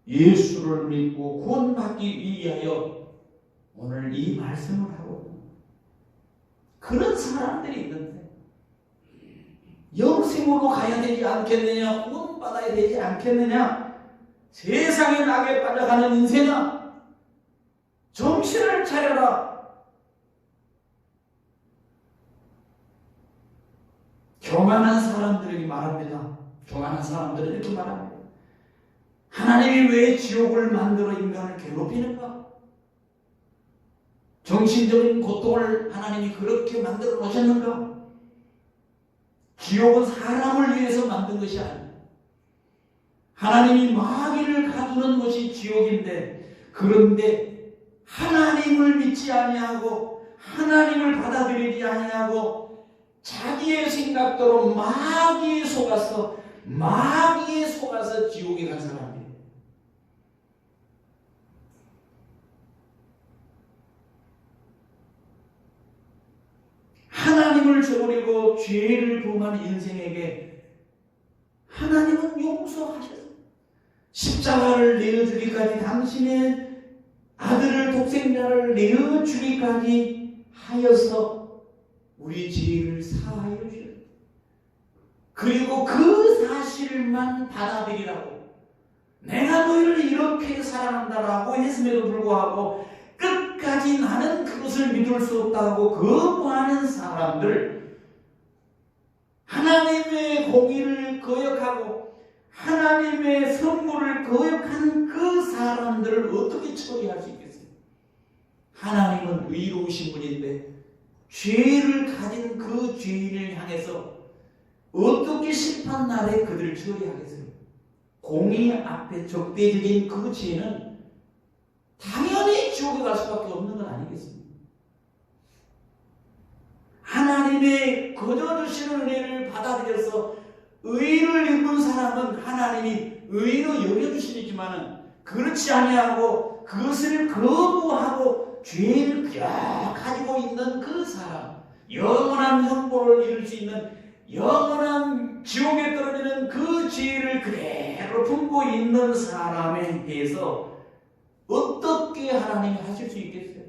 예수를 믿고 구원받기 위하여 오늘 이 말씀을 하고 그런 사람들이 있는데 영생으로 가야 되지 않겠느냐, 구원받아야 되지 않겠느냐, 세상의 낙에 빠져가는 인생아 정신을 차려라. 교만한 사람들에게 말합니다. 교만한 사람들은 이렇게 말합니다. 하나님이 왜 지옥을 만들어 인간을 괴롭히는가? 정신적인 고통을 하나님이 그렇게 만들어 놓으셨는가? 지옥은 사람을 위해서 만든 것이 아닙니다. 하나님이 마귀를 가두는 것이 지옥인데, 그런데 하나님을 믿지 아니하고 하나님을 받아들이지 아니하고 자기의 생각대로 마귀에 속아서 지옥에 간 사람이에요. 하나님을 저버리고 죄를 범한 인생에게 하나님은 용서하셨어요. 십자가를 내어주기까지 당신의 아들을 독생자를 내어주기까지 하여서 우리 죄를 사하여 주셨다. 그리고 그 사실만 받아들이라고, 내가 너희를 이렇게 사랑한다라고 했음에도 불구하고 끝까지 나는 그것을 믿을 수 없다고 거부하는 사람들, 하나님의 공의를 거역하고 하나님의 선물을 거역하는 그 사람들을 어떻게 처리할 수 있겠어요? 하나님은 의로우신 분인데 죄를 가진 그 죄인을 향해서 어떻게 심판 날에 그들을 처리하겠어요? 공의 앞에 적대적인 그 죄는 당연히 지옥에 갈 수밖에 없는 건 아니겠습니까? 하나님의 거저주시는 은혜를 받아들여서 의를 입은 사람은 하나님이 의로 여겨주시지만은 그렇지 아니하고 그것을 거부하고 죄를 가지고 있는 그 사람, 영원한 형벌을 이룰 수 있는 영원한 지옥에 떨어지는 그 죄를 그대로 품고 있는 사람에 대해서 어떻게 하나님이 하실 수 있겠어요?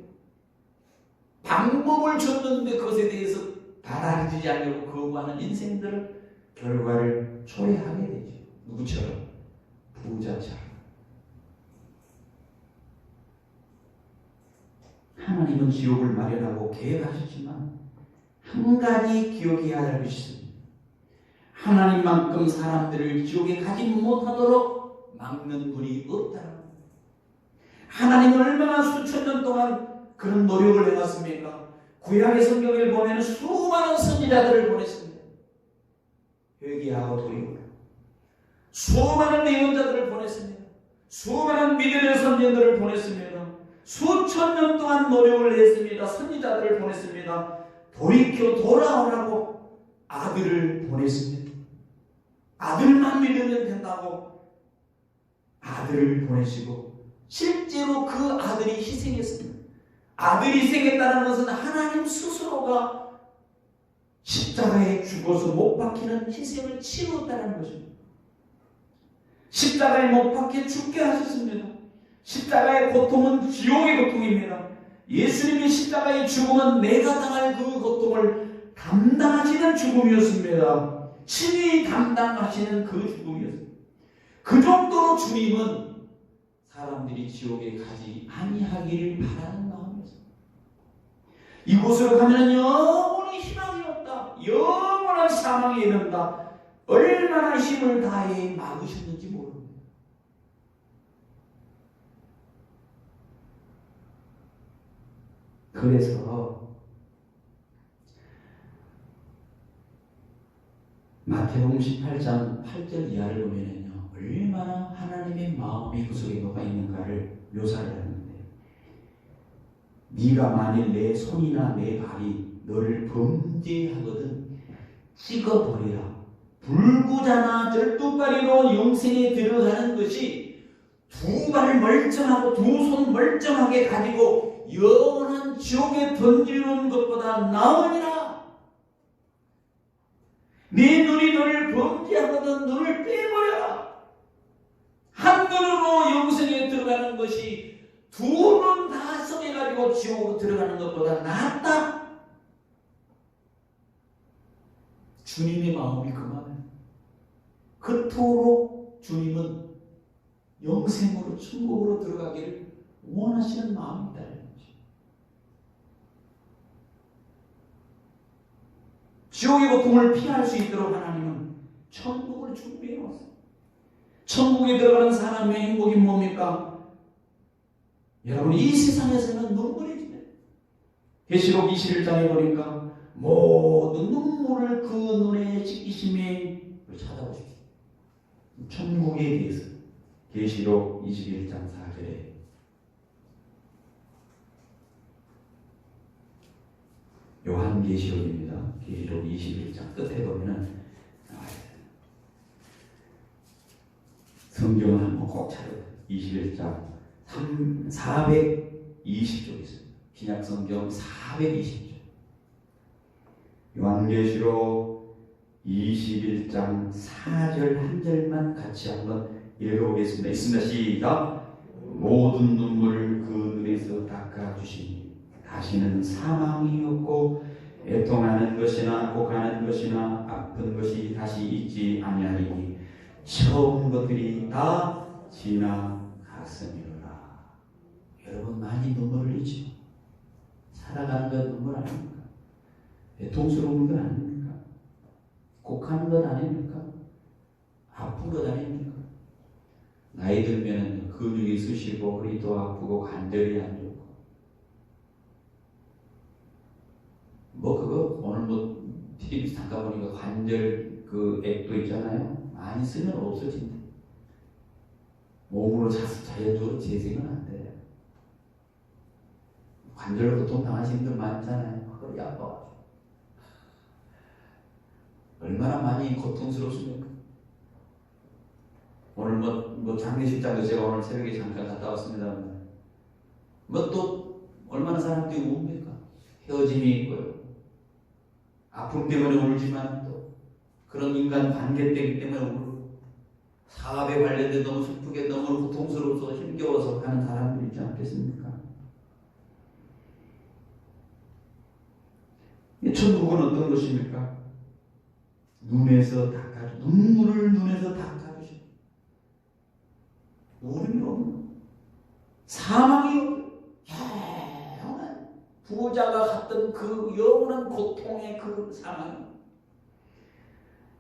방법을 줬는데 그것에 대해서 받아들이지 않으려고 거부하는 인생들을 결과를 초래하게 되죠. 누구처럼? 부자처럼. 하나님은 지옥을 마련하고 계획하셨지만 한 가지 기억해야 할 것이 있습니다. 하나님만큼 사람들을 지옥에 가지 못하도록 막는 분이 없다는 겁니다. 하나님은 얼마나 수천 년 동안 그런 노력을 해왔습니까? 구약의 성경을 보면 수많은 선지자들을 보냈습니다. 회개하고 돌이고 수많은 예언자들을 보냈습니다. 수많은 믿음의 선지자들을 보냈습니다. 수천 년 동안 노력을 했습니다. 선지자들을 보냈습니다. 돌이켜 돌아오라고 아들을 보냈습니다. 아들만 믿으면 된다고 아들을 보내시고 실제로 그 아들이 희생했습니다. 아들이 희생했다는 것은 하나님 스스로가 십자가에 죽어서 못 박히는 희생을 치렀다는 것입니다. 십자가에 못 박혀 죽게 하셨습니다. 십자가의 고통은 지옥의 고통입니다. 예수님이 십자가의 죽음은 내가 당할 그 고통을 담당하시는 죽음이었습니다. 친히 담당하시는 그 죽음이었습니다. 그 정도로 주님은 사람들이 지옥에 가지 아니하기를 바라는 마음이었습니다. 이곳으로 가면 영원히 희망이 없다, 영원한 사망에 이른다, 얼마나 힘을 다해 막으셨는지 모릅니다. 그래서 마태복음 18장 8절 이하를 보면은요, 얼마나 하나님의 마음이 그 속에 뭐가 있는가를 묘사를 하는데, 네가 만일 내 손이나 내 발이 너를 범죄하거든 찍어버리라. 불구자나 절뚝발이로 영생에 들어가는 것이 두 발 멀쩡하고 두 손 멀쩡하게 가지고 영원한 지옥에 던지는 것보다 나으니라. 네 눈이 너를 범죄하거든 눈을 빼버려라. 한 눈으로 영생에 들어가는 것이 두 눈 다 썩여가지고 지옥으로 들어가는 것보다 낫다. 주님의 마음이 그만해요. 그토록 주님은 영생으로 천국으로 들어가기를 원하시는 마음이다. 지옥의 고통을 피할 수 있도록 하나님은 천국을 준비해 왔어요. 천국에 들어가는 사람의 행복이 뭡니까? 여러분, 이 세상에서는 눈물이 지나요. 계시록 21장에 보니까 모든 눈물을 그 눈에 씻기심에 찾아보십시오. 천국에 대해서 계시록 21장 4절에 요한계시록입니다. 계시록 21장 끝에 보면은 성경을 한번 꼭 찾아보세요. 21장 420쪽 있습니다. 신약성경 420쪽. 요한계시록 21장 4절 한 절만 같이 한번 읽어보겠습니다. 있습니다. 시작. 모든 눈물 그 눈에 다시는 사망이 없고 애통하는 것이나 곡하는 것이나 아픈 것이 다시 있지 아니하리니 처음 것들이 다 지나갔으니라. 여러분 많이 눈물을 흘리죠. 살아가는 건 눈물 아닙니까? 애통스러운 건 아닙니까? 곡하는 건 아닙니까? 아픈 것 아닙니까? 나이 들면 근육이 쑤시고 허리도 아프고 관절이 안 좋고 그거 오늘 TV 잠깐 보니까 관절 그 액도 있잖아요. 많이 쓰면 없어진대. 몸으로 자연적으로 재생은 안 돼. 관절로 고통 당하시는 분들 많잖아요. 허리 아파가지고 얼마나 많이 고통스럽습니까? 오늘 장례식장도 제가 오늘 새벽에 잠깐 갔다 왔습니다만 또 얼마나 사람들이 웁니까? 헤어짐이 있고요. 아픔 때문에 울지만 또 그런 인간 관계 때문에 울고 사업에 관련된 너무 슬프게 너무 고통스러워서 힘겨워서 하는 사람들이 있지 않겠습니까? 천국은 어떤 것입니까? 눈에서 닦아주 눈물을 눈에서 닦아주시고 울음이 없는 사망이 없는 영원한 부자가 갔던 그 영원한 고통의 그 사망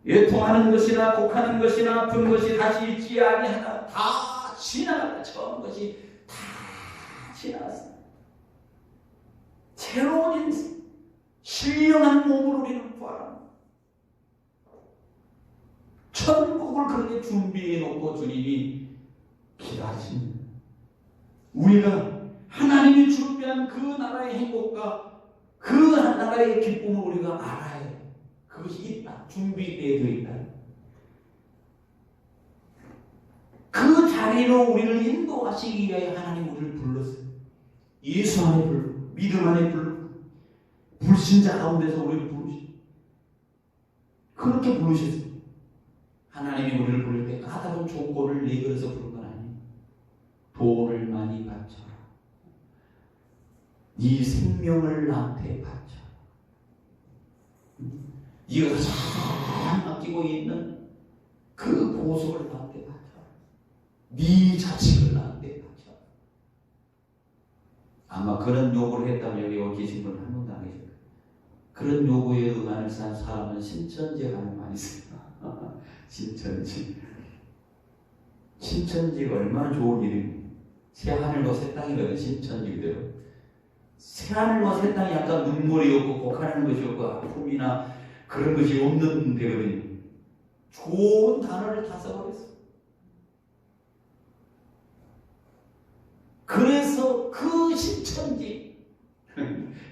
애통하는 것이나 곡하는 것이나 아픈 것이 다시 있지 아니하나 다 지나갔다. 처음 것이 다 지나갔습니다. 새로운 인생 신령한 몸으로 우리는 부활합니다. 천국을 그렇게 준비해 놓고 주님이 기다리십니다. 우리가 하나님이 준비한 그 나라의 행복과 그 나라의 기쁨을 우리가 알아야 해요. 그것이 있다. 준비되어 있다. 그 자리로 우리를 인도하시기 위하여 하나님 우리를 불렀어요. 예수 안에 불렀고 믿음 안에 불렀고 불신자 가운데서 우리를 부르시고 그렇게 부르셨어요. 하나님이 우리를 부를 때 까다로운 조건을 내걸어서 부른 건 아니에요. 돈을 많이 바쳐라. 네 생명을 나한테 바쳐. 네가 가장 아끼고 있는 그 보석을 나한테 바쳐. 네 자식을 나한테 바쳐. 아마 그런 요구를 했다면 여기 계신 분 한 분도 안 계실 거예요. 그런 요구에 응하는 사람은 신천지에 가면 많이 있어요. 신천지. 신천지가 얼마나 좋은 이름이에요. 새하늘과 새 땅이거든. 신천지 그대로. 새하늘과 새 땅이 약간 눈물이 없고 곡하는 것이 없고 아픔이나 그런 것이 없는 데거든요. 좋은 단어를 다 써버렸어. 그래서 그 신천지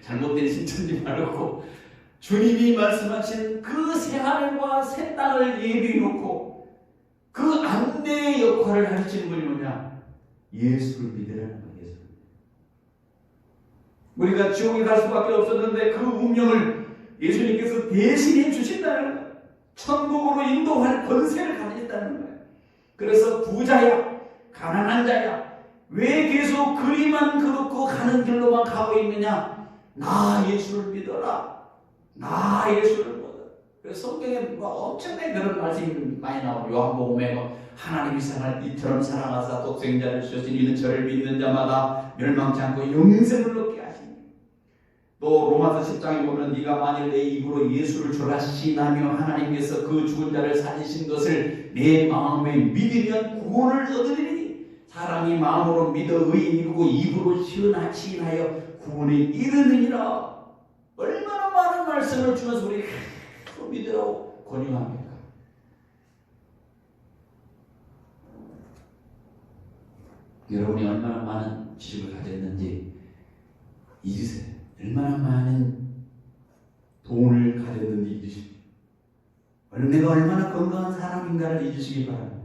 잘못된 신천지 말고 주님이 말씀하신 그 새하늘과 새 땅을 예비해 놓고 그 안내의 역할을 하시는 분이 뭐냐? 예수를 믿으라는 거예요. 예수를. 우리가 지옥에 갈 수밖에 없었는데 그 운명을 예수님께서 대신해 주신다는 거예요. 천국으로 인도할 권세를 가지셨다는 거예요. 그래서 부자야, 가난한 자야, 왜 계속 그리만 그렇고 가는 길로만 가고 있느냐? 나 예수를 믿어라. 나 예수를 믿어라. 그래서 성경에 엄청나게 그런 말씀이 많이 나와요. 요한복음에 하나님이 세상을 이처럼 사랑하사 독생자를 주셨으니 이는 저를 믿는 자마다 멸망치 않고 영생을 얻게 하시니 또 로마서 10장에 보면 네가 만일 내 입으로 예수를 주라 시인하며 하나님께서 그 죽은 자를 살리신 것을 내 마음에 믿으면 구원을 얻으리니 사람이 마음으로 믿어 의인이고 입으로 시인하여 구원에 이르느니라. 얼마나 많은 말씀을 주면서 우리 믿으라고 권유합니까? 여러분이 얼마나 많은 지식을 가졌는지 잊으세요. 얼마나 많은 돈을 가졌는지 잊으십시오. 내가 얼마나 건강한 사람인가를 잊으시기 바랍니다.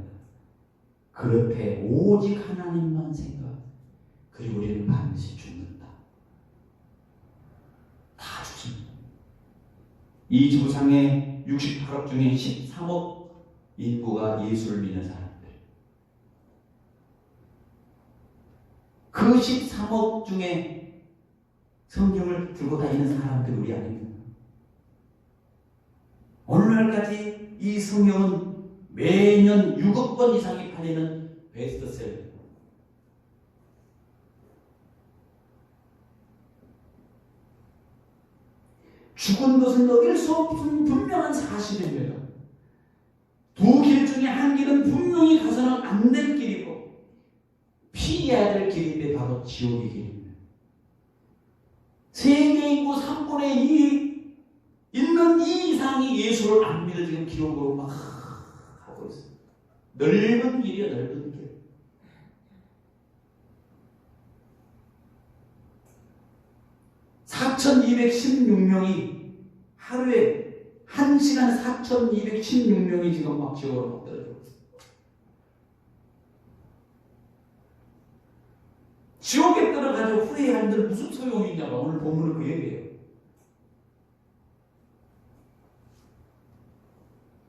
그렇게 오직 하나님만 생각, 그리고 우리는 반드시 죽는다. 다 죽습니다. 이 지구상에 68억 중에 13억 인구가 예수를 믿는 사람들. 그 13억 중에서 성경을 들고 다니는 사람들 우리 아닙니까? 오늘날까지 이 성경은 매년 6억 권 이상이 팔리는 베스트셀러. 죽은 것은 어길 수 없는 분명한 사실입니다. 두 길 중에 한 길은 분명히 가서는 안 될 길이고 피해야 될 길인데 바로 지옥의 길입니다. 세계 인구 3분의 2 있는 2 이상이 예수를 안 믿어 지금 기록으로 막 하고 있어요. 넓은 길이야, 넓은 길. (4,216명이) 하루에 1시간 4,216명이 지금 막 지옥으로 막 떨어지고 있어요. 지옥에 떨어가지고 후회하는들 무슨 소용이 있냐고 오늘 본문은 그 얘기예요.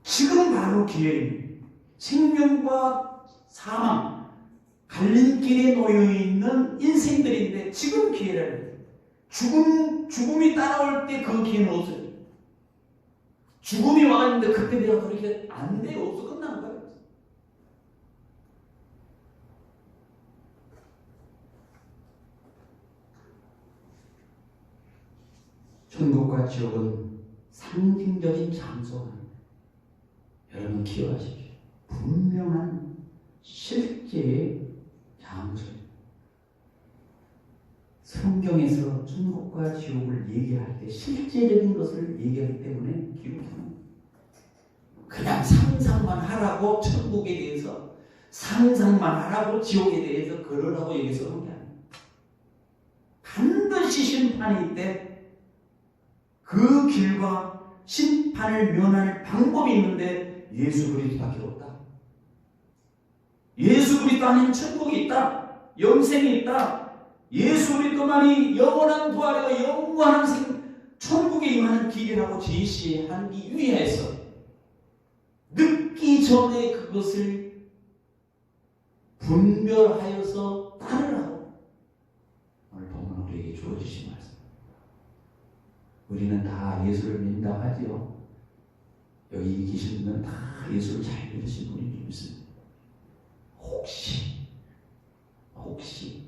지금 바로 기회입니다. 생명과 사망 갈림길에 놓여있는 인생들인데 지금 기회라는 거예요. 죽음이 따라올 때 그 기회는 없어요. 죽음이 와있는데 그때 내가 그렇게 안 돼요. 없어. 끝나는 거예요. 천국과 지옥은 상징적인 장소가 여러분 기억하십시오. 분명한 실제의 장소예요. 성경에서 천국과 지옥을 얘기할 때 실제적인 것을 얘기하기 때문에 기록합니다. 그냥 상상만 하라고 천국에 대해서 상상만 하라고 지옥에 대해서 그러라고 얘기해서 그런 게 아니에요. 반드시 심판이 있대. 그 길과 심판을 면할 방법이 있는데 예수 그리스도밖에 없다. 예수 그리스도 아닌 천국이 있다. 영생이 있다. 예수 그리스도만이 영원한 부활과 영원한 천국에 임하는 길이라고 제시하기 위해서 늦기 전에 그것을 분별하여서 따르라고 오늘 본문 우리에게 주어주신 말씀. 우리는 다 예수를 믿는다고 하지요. 여기 계신 분은 다 예수를 잘 믿으신 분이 믿습니다. 혹시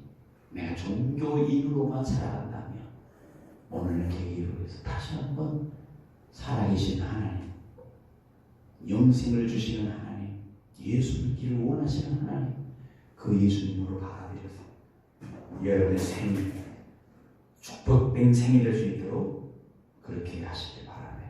내가 종교인으로만 살아간다면 오늘 계기로 해서 다시 한번 살아계신 하나님, 영생을 주시는 하나님, 예수 믿기를 원하시는 하나님, 그 예수님으로 받아들여서 여러분의 생일, 축복된 생이 될 수 있도록 그렇게 하시길 바랍니다.